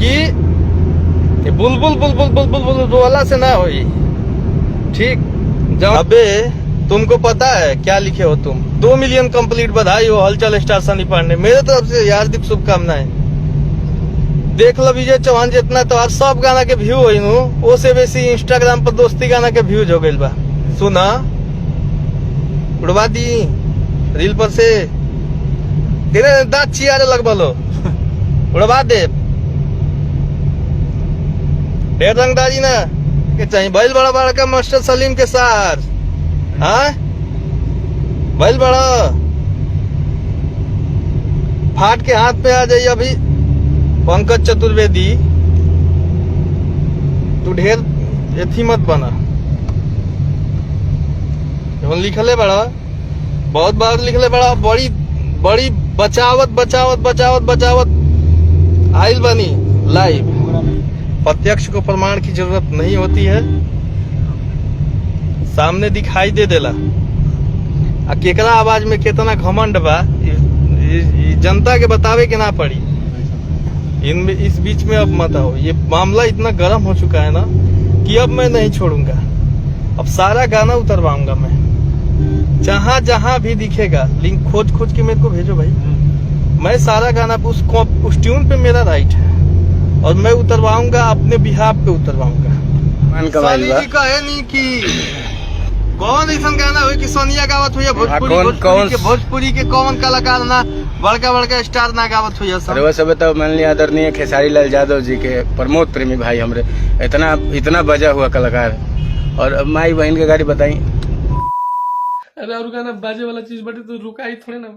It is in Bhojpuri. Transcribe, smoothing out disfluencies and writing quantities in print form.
कि बुलबुल बुलबुल बुलबुल बुलबुल वाला से ना होई, ठीक। अबे तुमको पता है क्या लिखे हो तुम? 2 मिलियन कंप्लीट बधाई हो हलचल स्टार सनी पांडे, मेरे तरफ से हार्दिक शुभकामनाएं। देख लो विजय चौहान जितना तो आज सब गाना के व्यू हुई नु, वो से बेसी इंस्टाग्राम पर दोस्ती गाना के व्यूज हो गई बा। सुना उड़वा दी रील पर से, तेरे दांत चियारे लग बोलो, उड़वा दे। ढेर रंगदारी ना के चाहिए। बैल बड़ा बड़ा का मास्टर सलीम के साथ, हाँ बैल बड़ा फाट के हाथ पे आ जाइए अभी। पंकज चतुर्वेदी तू ढेर एथी मत बना, लिखले बड़ा बहुत बार लिखले बड़ा, बड़ी बड़ी बचावत बचावत बचावत बचावत आइल बनी लाइव। प्रत्यक्ष को प्रमाण की जरूरत नहीं होती है, सामने दिखाई दे देला। आ केकरा आवाज में कितना घमंड बा जनता के बतावे के ना पड़ी। इनमें इस बीच में अब मत आओ, ये मामला इतना गर्म हो चुका है ना कि अब मैं नहीं छोड़ूंगा। अब सारा गाना उतरवाऊंगा मैं, जहां जहां भी दिखेगा लिंक खोज खोज के मेरे को भेजो भाई। मैं सारा गाना उस ट्यून पे मेरा राइट है और मैं उतरवाऊंगा, अपने बिहाफ पे उतरवाऊंगा। कौन ऐसा गाना हुई कि सोनिया गावत हुई भोजपुरी के कौन कलाकार ना बड़का बड़का स्टार ना गावत हुई? अरे सब तो मान लिया आदरणीय खेसारी लाल यादव जी के प्रमोद प्रेमी भाई हमरे इतना बजा हुआ कलाकार, और माई बहन के गाड़ी बताई। अरे और गाना बाजे वाला चीज बटे तो रुका ही थोड़े ना।